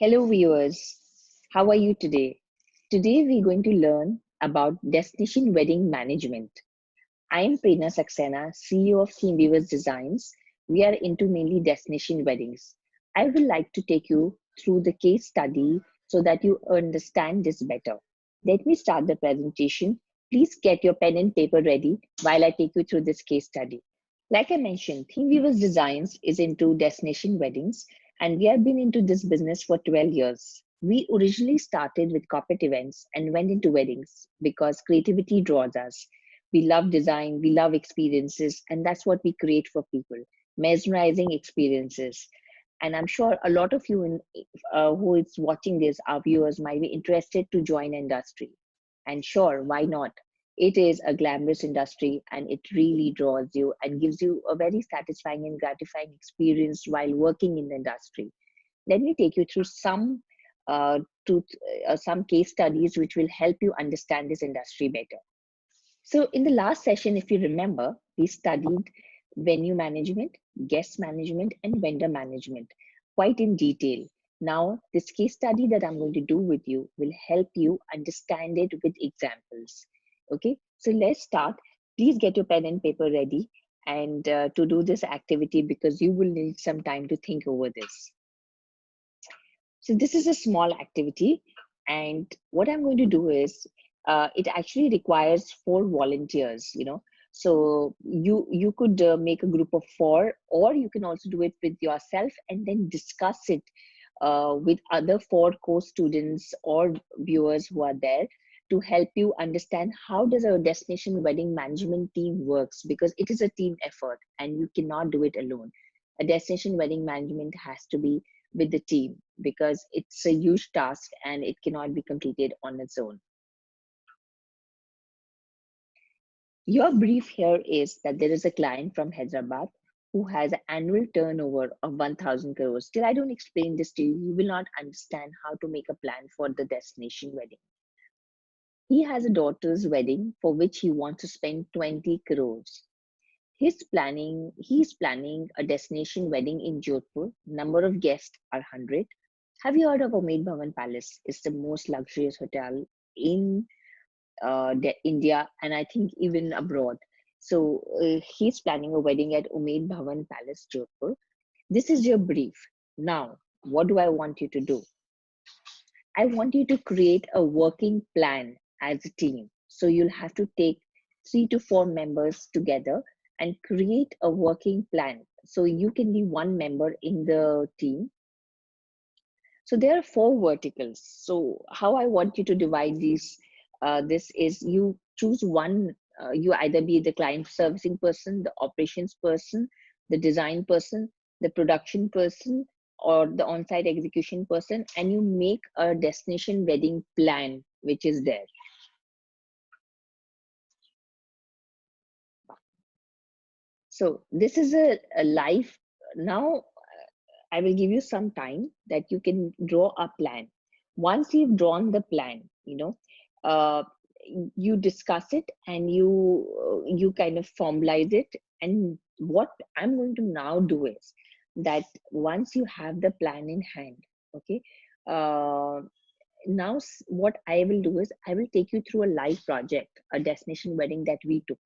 Hello viewers, how are you today? Today we're going to learn about destination wedding management. I am Prerana Saxena, CEO of Team Weavers Designs. We are into mainly destination weddings. I would like to take you through the case study so that you understand this better. Let me start the presentation. Please get your pen and paper ready while I take you through this case study. Like I mentioned, Theme Weavers Designs is into destination weddings, and we have been into this business for 12 years. We originally started with corporate events and went into weddings because creativity draws us. We love design, we love experiences, and that's what we create for people, mesmerizing experiences. And I'm sure a lot of you who is watching this, our viewers, might be interested to join industry. And sure, why not? It is a glamorous industry and it really draws you and gives you a very satisfying and gratifying experience while working in the industry. Let me take you through uh, some case studies which will help you understand this industry better. So in the last session, if you remember, we studied venue management, guest management, and vendor management quite in detail. Now, this case study that I'm going to do with you will help you understand it with examples. Okay, so let's start. Please get your pen and paper ready and to do this activity because you will need some time to think over this. So this is a small activity, and what I'm going to do is it actually requires 4 volunteers. So you could make a group of 4, or you can also do it with yourself and then discuss it with other 4 co-students or viewers who are there to help you understand how does a destination wedding management team works, because it is a team effort and you cannot do it alone. A destination wedding management has to be with the team because it's a huge task and it cannot be completed on its own. Your brief here is that there is a client from Hyderabad who has an annual turnover of 1,000 crores. Till I don't explain this to you, you will not understand how to make a plan for the destination wedding. He has a daughter's wedding for which he wants to spend 20 crores. He's planning a destination wedding in Jodhpur. Number of guests are 100. Have you heard of Umaid Bhawan Palace? It's the most luxurious hotel in India and I think even abroad. So he's planning a wedding at Umaid Bhawan Palace, Jodhpur. This is your brief. Now, what do I want you to do? I want you to create a working plan as a team. So you'll have to take 3 to 4 members together and create a working plan. So you can be one member in the team. So there are 4 verticals. So how I want you to divide this is you choose one, you either be the client servicing person, the operations person, the design person, the production person, or the on-site execution person, and you make a destination wedding plan, which is there. So this is a live, now I will give you some time that you can draw a plan. Once you've drawn the plan, uh, you discuss it and you kind of formalize it. And what I'm going to now do is that once you have the plan in hand, okay, now what I will do is I will take you through a live project, a destination wedding that we took.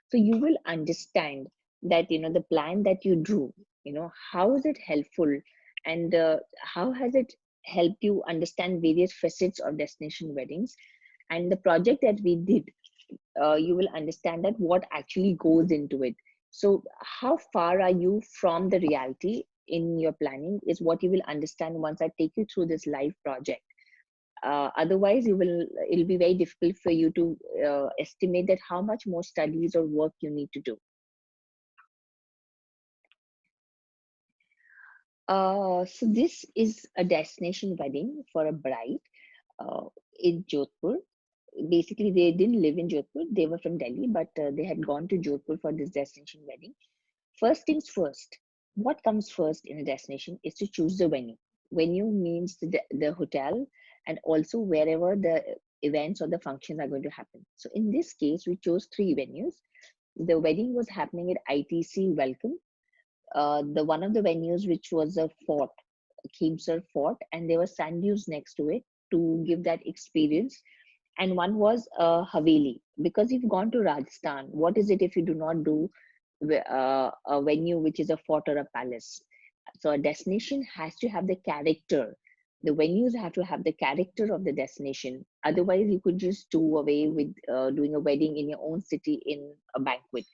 So you will understand that the plan that you drew, how is it helpful, and how has it helped you understand various facets of destination weddings. And the project that we did, you will understand that what actually goes into it. So how far are you from the reality in your planning is what you will understand once I take you through this live project. Otherwise it'll be very difficult for you to estimate that how much more studies or work you need to do. So this is a destination wedding for a bride in Jodhpur. Basically, they didn't live in Jodhpur. They were from Delhi, but they had gone to Jodhpur for this destination wedding. First things first, what comes first in a destination is to choose the venue. Venue means the hotel and also wherever the events or the functions are going to happen. So in this case, we chose 3 venues. The wedding was happening at ITC Welcome, the one of the venues which was a fort, Khemsar Fort, and there were sand dunes next to it to give that experience. And one was Haveli, because you've gone to Rajasthan. What is it if you do not do a venue which is a fort or a palace? So a destination has to have the character. The venues have to have the character of the destination. Otherwise, you could just do away with doing a wedding in your own city in a banquet.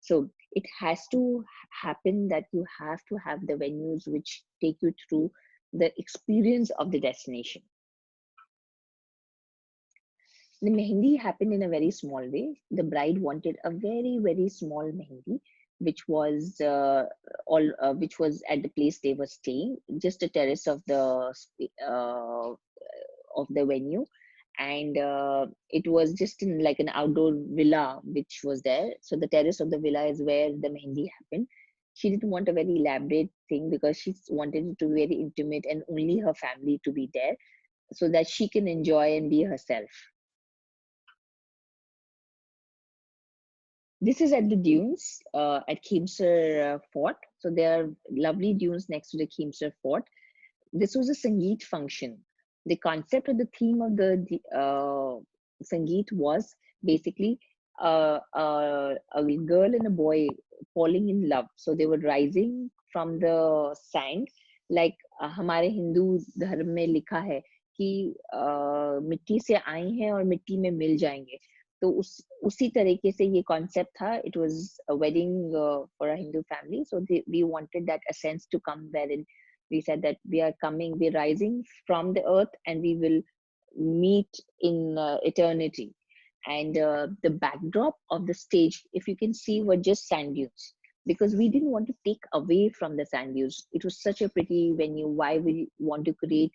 So it has to happen that you have to have the venues which take you through the experience of the destination. The mehendi happened in a very small way. The bride wanted a very, very small mehendi, which was which was at the place they were staying, just a terrace of the venue, and it was just in like an outdoor villa which was there. So the terrace of the villa is where the mehendi happened. She didn't want a very elaborate thing because she wanted it to be very intimate and only her family to be there so that she can enjoy and be herself. This is at the dunes at Khemsar Fort. So there are lovely dunes next to the Khemsar Fort. This was a Sangeet function. The concept or the theme of the Sangeet was basically a girl and a boy falling in love. So they were rising from the sand, like हमारे हिंदू धर्म में लिखा है कि मिट्टी से आए हैं और मिट्टी में मिल जाएंगे. तो उसी तरीके से ये concept था. It was a wedding for a Hindu family. So we wanted that essence to come wherein we said that we're rising from the earth and we will meet in eternity. And the backdrop of the stage, if you can see, were just sand dunes because we didn't want to take away from the sand dunes. It was such a pretty venue. Why we want to create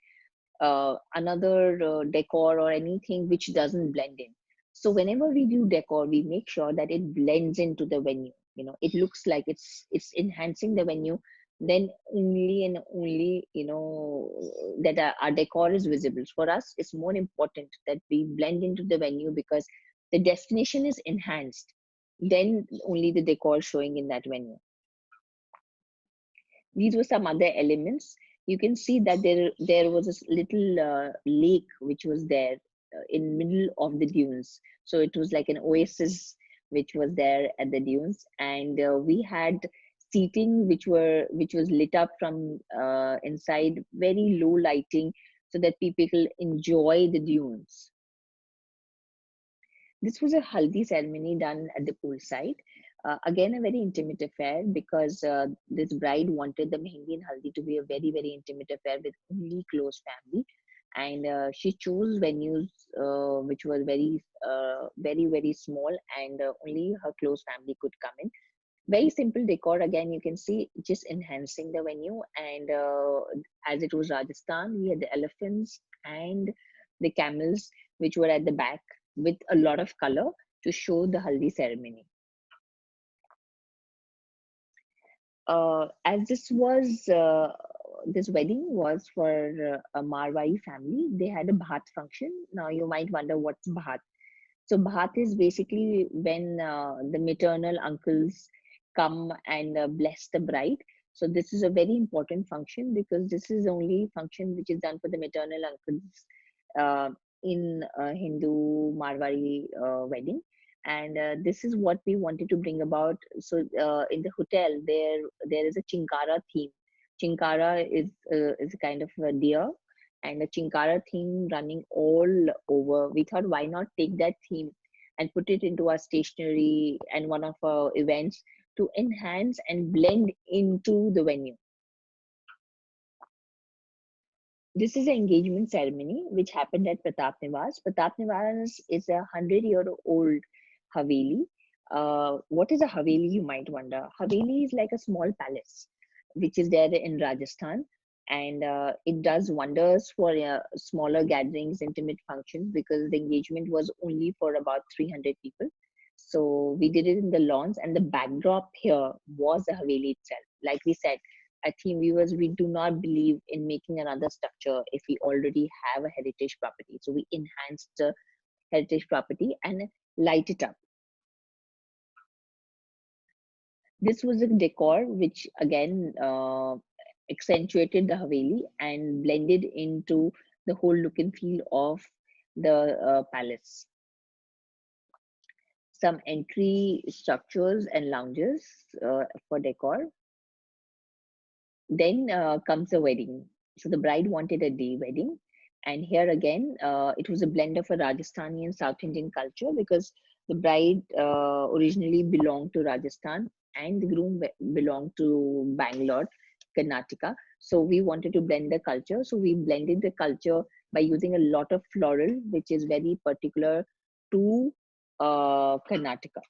another decor or anything which doesn't blend in? So whenever we do decor, we make sure that it blends into the venue. It looks like it's enhancing the venue. Then only and only that our decor is visible. For us, it's more important that we blend into the venue because the destination is enhanced. Then only the decor showing in that venue. These were some other elements. You can see that there was a little lake which was there in middle of the dunes. So it was like an oasis which was there at the dunes, and we had seating which was lit up from inside, very low lighting, so that people enjoy the dunes. This was a haldi ceremony done at the poolside. Again, a very intimate affair because this bride wanted the mehendi and haldi to be a very, very intimate affair with only close family. And she chose venues which were very, very, very small, and only her close family could come in. Very simple decor. Again, you can see just enhancing the venue. And as it was Rajasthan, we had the elephants and the camels, which were at the back with a lot of color to show the haldi ceremony. As this wedding was for a Marwari family, they had a bhat function. Now you might wonder what's bhat. So bhat is basically when the maternal uncles come and bless the bride. So this is a very important function because this is the only function which is done for the maternal uncles uh, in a Hindu Marwari wedding. And this is what we wanted to bring about. So in the hotel, there is a Chinkara theme. Chinkara is a kind of a deer, and a Chinkara theme running all over. We thought, why not take that theme and put it into our stationery and one of our events to enhance and blend into the venue. This is an engagement ceremony which happened at Pratap Nivas. Pratap Nivas is a 100-year-old Haveli. What is a Haveli, you might wonder? Haveli is like a small palace which is there in Rajasthan, and it does wonders for smaller gatherings, intimate functions, because the engagement was only for about 300 people. So we did it in the lawns, and the backdrop here was the Haveli itself. Like we said, I think viewers, we do not believe in making another structure if we already have a heritage property. So we enhanced the heritage property and light it up. This was a decor which again accentuated the Haveli and blended into the whole look and feel of the palace. Some entry structures and lounges for decor. Then comes the wedding. So the bride wanted a day wedding. And here again, it was a blend of a Rajasthani and South Indian culture because the bride originally belonged to Rajasthan and the groom belonged to Bangalore, Karnataka. So we wanted to blend the culture. So we blended the culture by using a lot of floral, which is very particular to Karnataka.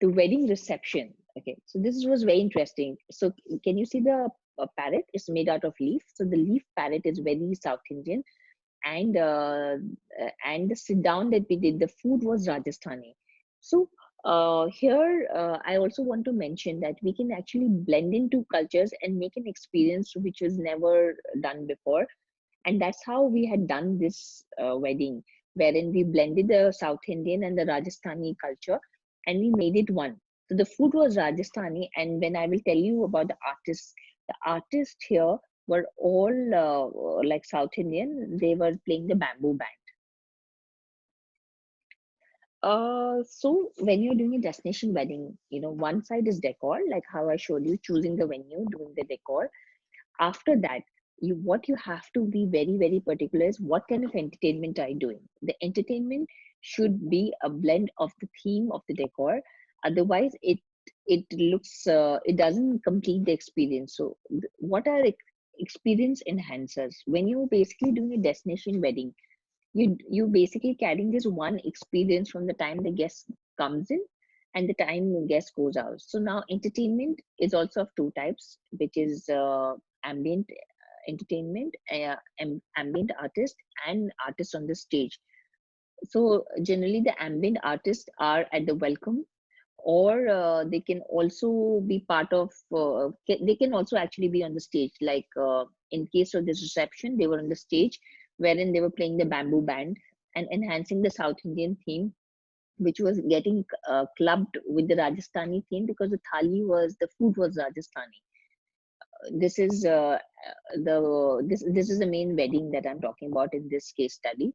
The wedding reception. Okay, so this was very interesting. So can you see the parrot? It's made out of leaf. So the leaf parrot is very South Indian, and the sit down that we did, the food was Rajasthani. So here I also want to mention that we can actually blend into cultures and make an experience which was never done before, and that's how we had done this wedding, wherein we blended the South Indian and the Rajasthani culture and we made it one. So the food was Rajasthani, and when I will tell you about the artists here were all like South Indian. They were playing the bamboo band. So when you're doing a destination wedding, one side is decor, like how I showed you, choosing the venue, doing the decor. After that, what you have to be very, very particular is what kind of entertainment are you doing. The entertainment should be a blend of the theme of the decor. Otherwise, it looks it doesn't complete the experience. So what are experience enhancers? When you're basically doing a destination wedding, you basically carrying this one experience from the time the guest comes in and the time the guest goes out. So now entertainment is also of two types, which is ambient entertainment, ambient artist, and artists on the stage. So generally the ambient artists are at the welcome, or they can also be part of they can also actually be on the stage, like in case of this reception they were on the stage wherein they were playing the bamboo band and enhancing the South Indian theme, which was getting clubbed with the Rajasthani theme because the food was Rajasthani. This is this is the main wedding that I'm talking about in this case study.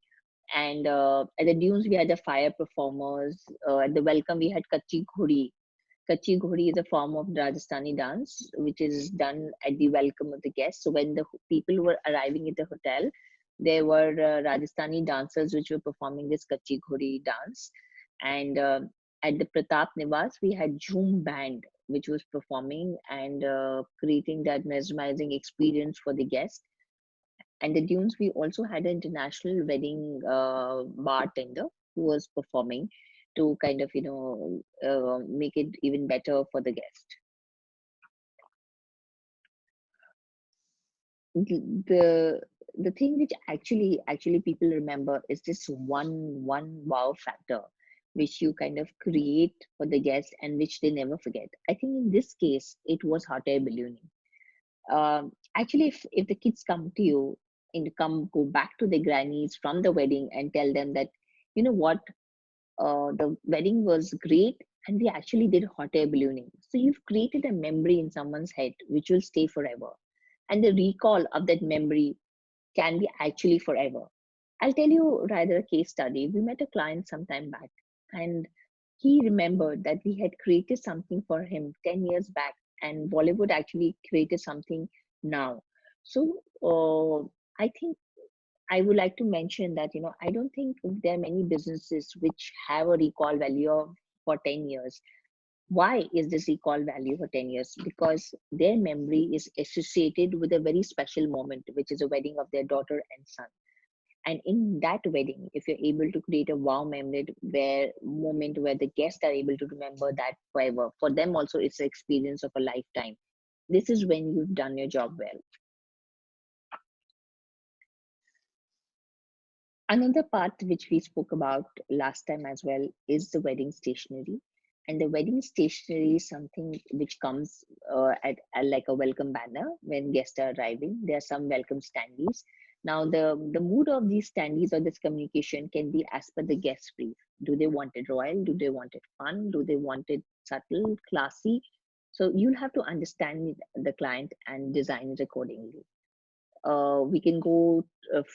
And at the dunes we had the fire performers. At the welcome we had kachi ghori. Kachi ghori is a form of Rajasthani dance which is done at the welcome of the guests. So when the people were arriving at the hotel, there were Rajasthani dancers which were performing this kachi ghori dance. And at the Pratap Nivas, we had Jhoom Band which was performing and creating that mesmerizing experience for the guests. And the dunes, we also had an international wedding bartender who was performing to kind of make it even better for the guest. The thing which actually people remember is this one wow factor which you kind of create for the guest and which they never forget. I think in this case it was hot air ballooning. Actually, if the kids come to you and go back to their grannies from the wedding and tell them that, you know what, the wedding was great and we actually did hot air ballooning. So you've created a memory in someone's head which will stay forever. And the recall of that memory can be actually forever. I'll tell you rather a case study. We met a client some time back and he remembered that we had created something for him 10 years back and Bollywood actually created something now. So I think I would like to mention that, I don't think there are many businesses which have a recall value of for 10 years. Why is this recall value for 10 years? Because their memory is associated with a very special moment, which is a wedding of their daughter and son. And in that wedding, if you're able to create a wow moment where the guests are able to remember that forever, for them also it's an experience of a lifetime. This is when you've done your job well. Another part which we spoke about last time as well is the wedding stationery. And the wedding stationery is something which comes at like a welcome banner when guests are arriving. There are some welcome standees. Now, the mood of these standees or this communication can be as per the guest brief. Do they want it royal? Do they want it fun? Do they want it subtle, classy? So you'll have to understand the client and design it accordingly. We can go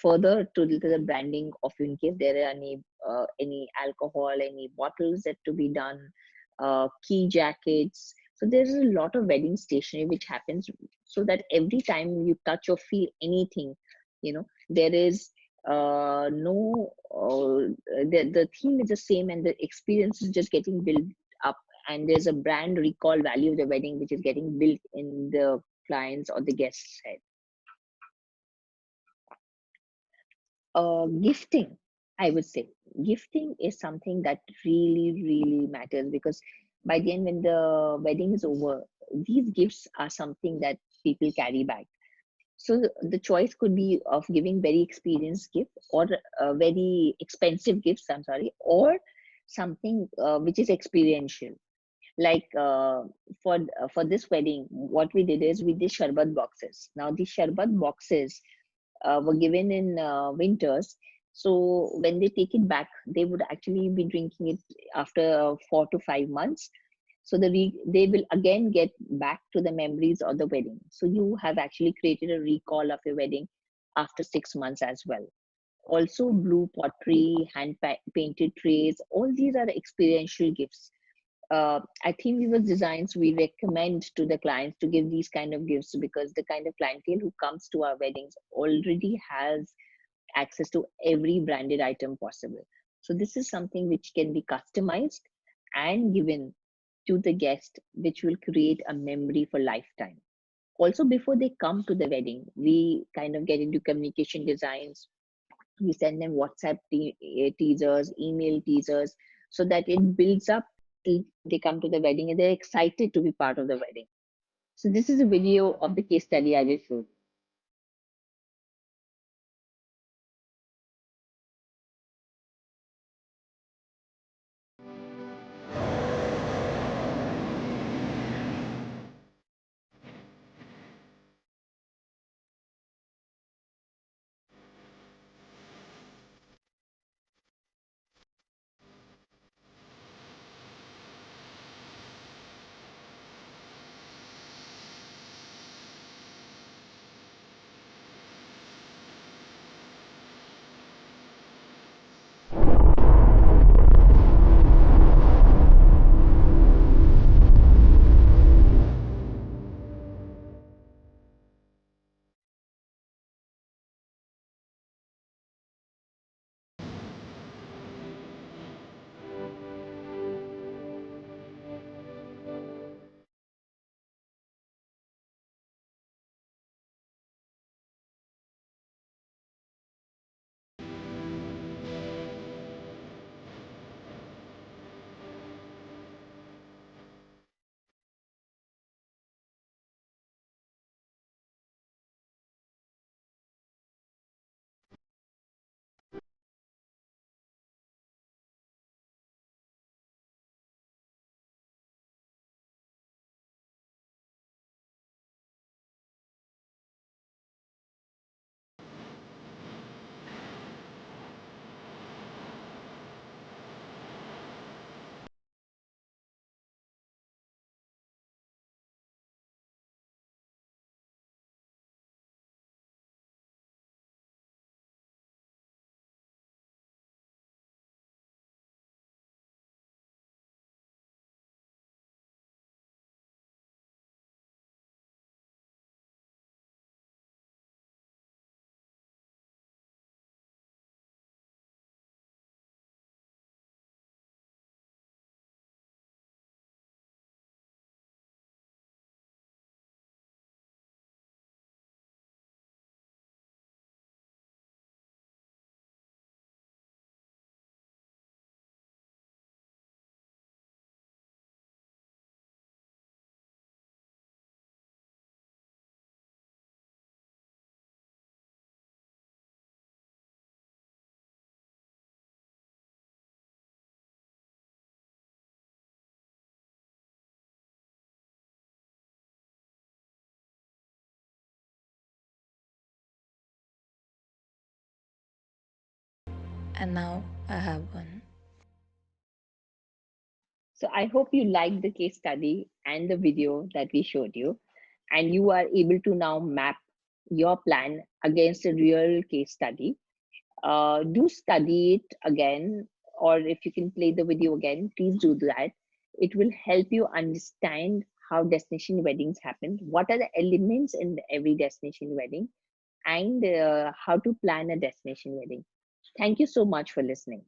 further to the branding of, in case there are any alcohol, any bottles that to be done, key jackets. So there's a lot of wedding stationery which happens, so that every time you touch or feel anything, there is no the theme is the same, and the experience is just getting built up, and there's a brand recall value of the wedding which is getting built in the clients or the guests head. Gifting, I would say, gifting is something that really matters, because by the end, when the wedding is over, these gifts are something that people carry back. So the choice could be of giving very experienced gift, or very expensive gifts, I'm sorry, or something which is experiential. Like for this wedding, what we did is we did sharbat boxes. Now these sharbat boxes were given in winters. So when they take it back, they would actually be drinking it after 4 to 5 months. So they will again get back to the memories of the wedding. So you have actually created a recall of your wedding after 6 months as well. Also, blue pottery, painted trays, all these are experiential gifts. I think we was designs we recommend to the clients to give these kind of gifts, because the kind of clientele who comes to our weddings already has access to every branded item possible. So this is something which can be customized and given to the guest, which will create a memory for lifetime. Also, before they come to the wedding, we kind of get into communication designs. We send them WhatsApp teasers, email teasers, so that it builds up till they come to the wedding and they're excited to be part of the wedding. So this is a video of the case study I just showed. And now I have one. So I hope you liked the case study and the video that we showed you, and you are able to now map your plan against a real case study. Do study it again, or if you can play the video again, please do that. It will help you understand how destination weddings happen, what are the elements in every destination wedding, and how to plan a destination wedding. Thank you so much for listening.